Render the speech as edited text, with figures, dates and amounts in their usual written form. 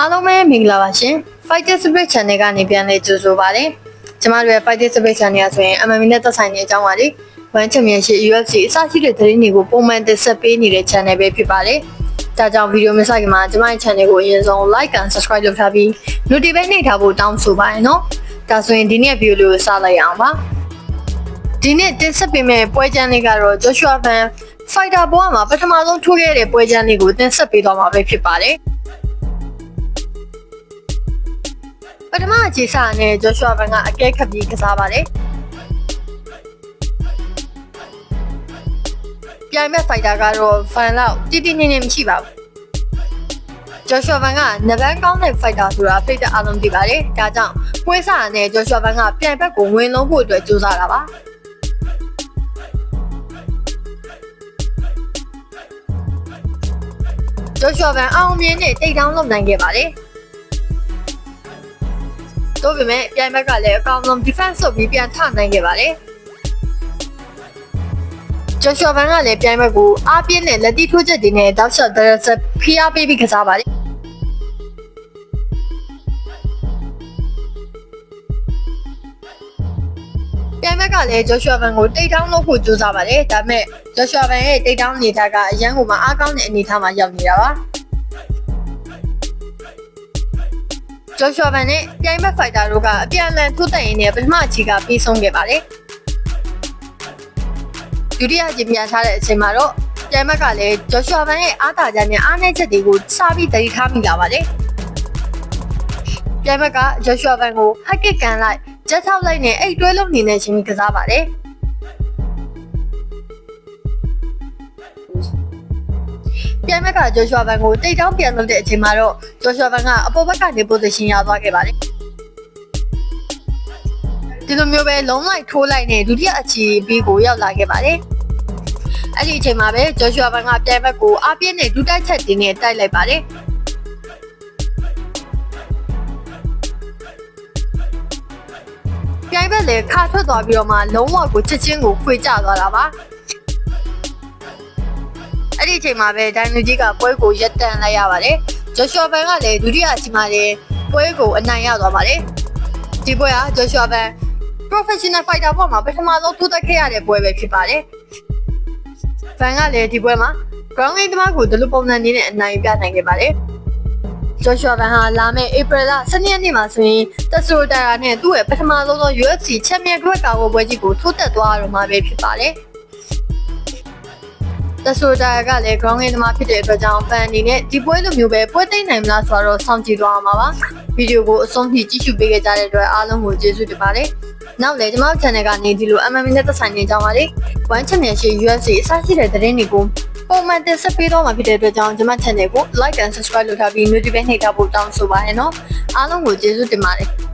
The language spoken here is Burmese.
အားလုံးပဲမင်္ဂလာပါရှင် Fighter Spirit Channel ကနေပြန်လည်ကြိုဆိုပါရစေ။ကျွန်မတို့ရဲ့ Fighter Spirit Channel ဆိုရင် MMA နဲ့သက်ဆိုင်တဲ့အကြောင်းပါလေ။ One Championship UFC အစရှိတဲ့သတင်းတွေကိုပုံမှန်တင်ဆက်ပေးနေတဲ့ channel ပဲဖြစ်ပါတယ်။ဒါကြောင့်ဗီဒီယိုမစခင်မှာကျွန်မရဲ့ channel ကိုအရင်ဆုံး like and subscribe လုပ်ထားပြီး notification နှိပ်ထားဖို့တောင်းဆိုပါရနော်။ဒါဆိုရင်ဒီနေ့ဗီဒီယိုလေးကိုစလိုက်အောင်ပါ။ဒီနေ့တင်ဆက်ပေးမယ့်ပွဲချမ်းလေးကတော့ Joshua Van Fighter ဘောမှာပထမဆုံးထိုးခဲ့တဲ့ပွဲချမ်းလေးကိုတင်ဆက်ပေးသွားမှာပဲဖြစ်ပါတယ်။ပထမအခြေစနဲ့ Joshua Van ကအကဲခတ်ပြီးကစားပါတယ်။ပြိုင်မဲ့ fighter ကတော့ fan လောက်တိတိနေနေမရှိပါဘူး။ Joshua Van ကနဘန်ကောင်းတဲ့ fighter ဆိုတာဖိတ်တဲ့အားလုံးသိပါတယ်။ဒါကြောင့်ပွဲစနဲ့ Joshua Van ကပြိုင်ဘက်ကိုဝင်လုံးဖို့အတွက်ကြိုးစားတာပါ။ Joshua Van အောင်မြင်နဲ့တိတ်တောင်းလုပ်နိုင်ခဲ့ပါတယ်။တို့ပေမဲ့ပြိုင်ဘက်ကလည်းအကောင်းဆုံး defense လုပ်ပြီးပြန်ထနိုင်ခဲ့ပါတယ်။ Joshua Van ကလည်းပြိုင်ဘက်ကိုအားပြင်းတဲ့လက်တီထိုးချက်တွေနဲ့တောက်လျှောက်ဖိအားပေးပြီးကစားပါတယ်။ပြိုင်ဘက်ကလည်း Joshua Van ကိုတိတ်တောင်းလုပ်ဖို့ကြိုးစားပါတယ်။ဒါပေမဲ့ Joshua Van ရဲ့တိတ်တောင်းအနေထားကအရန်ကိုမှအားကောင်းတဲ့အနေထားမှာရောက်နေတာပါ။ Joshua Van နဲ့ပြိုင်ဘက် fighter တို့ကအပြန်အလှန်ထိုးတက်ရင်းနဲ့ပထမအချီကပြီးဆုံးခဲ့ပါတယ်။ဒုတိယအချီပြန်ထားတဲ့အချိန်မှာတော့ပြိုင်ဘက်ကလည်း Joshua Van ရဲ့အားသာချက်နဲ့အားနည်းချက်တွေကိုစပြီးသတိထားမိလာပါတယ်။ပြိုင်ဘက်က Joshua Van ကို high kick ကန်လိုက်ဂျက်ထောက်လိုက်နဲ့အိတ်တွဲလုံးနေနဲ့ချင်းပြီးကစားပါတယ်။ပြိုင်ဘက်က Joshua Van ကိုတိတ်တောင်းပြန်လုပ်တဲ့အချိန်မှာတော့ Joshua Van ကအပေါ်ဘက်ကနေ position ရသွားခဲ့ပါတယ်။ဒီလိုမျိုးပဲလုံးလိုက်ထိုးလိုက်နဲ့ဒုတိယအချီပြီးကိုရောက်လာခဲ့ပါတယ်။အဲ့ဒီအချိန်မှာပဲ Joshua Van ကပြိုင်ဘက်ကိုအားပြင်းတဲ့ဒုတိုက်ချက်တွေနဲ့တိုက်လိုက်ပါတယ်။ပြိုင်ဘက်လည်းခါထွက်သွားပြီးတော့မှလုံးဝကိုချက်ချင်းကိုခွေကျသွားတာပါ။အဲ့ဒီအချိန်မှာပဲဒိုင်နူကြီးကပွဲကိုရပ်တန့်လိုက်ရပါတယ်။ Joshua Van ကလည်းဒုတိယအချိန်မှာလည်းပွဲကိုအနိုင်ရသွားပါတယ်။ဒီပွဲက Joshua Van professional fighter ဘောမှာပထမဆုံးထိုးတက်ခဲ့ရတဲ့ပွဲပဲဖြစ်ပါတယ်။ Van ကလည်းဒီပွဲမှာ ground game သမားကိုဒီလိုပုံစံနေနဲ့အနိုင်ပြနိုင်ခဲ့ပါတယ်။ Joshua Van ဟာလာမယ့် April လ12ရက်နေ့မှာဆိုရင် Tesoro Dara နဲ့သူ့ရဲ့ပထမဆုံးသော UFC Champion ကာဝေးပွဲကြီးကိုထိုးတက်သွားရမှာပဲဖြစ်ပါတယ်။ Tesoro Dara ကလည်း ground game သမားဖြစ်တဲ့အတွက်ကြောင့် fan အနေနဲ့ဒီပွဲလိုမျိုးပဲပွဲသိမ်းနိုင်မလားဆိုတော့စောင့်ကြည့်သွားမှာပါ။ဗီဒီယိုကိုအဆုံးထိကြည့်ရှုပေးခဲ့ကြတဲ့အတွက်အားလုံးကိုကျေးဇူးတင်ပါတယ်။နောက်လည်းကျွန်တော် channel ကနေဒီလို MMA နဲ့သက်ဆိုင်နေကြပါလေ။ One Championship UFC အစရှိတဲ့သတင်းတွေကိုပုံမှန်တင်ဆက်ပေးတော့မှာဖြစ်တဲ့အတွက်ကြောင့်ကျွန်မ channel ကို like and subscribe လုပ်ထားပြီး notification နှိပ်ထားဖို့တောင်းဆိုပါရနော်။အားလုံးကိုကျေးဇူးတင်ပါတယ်။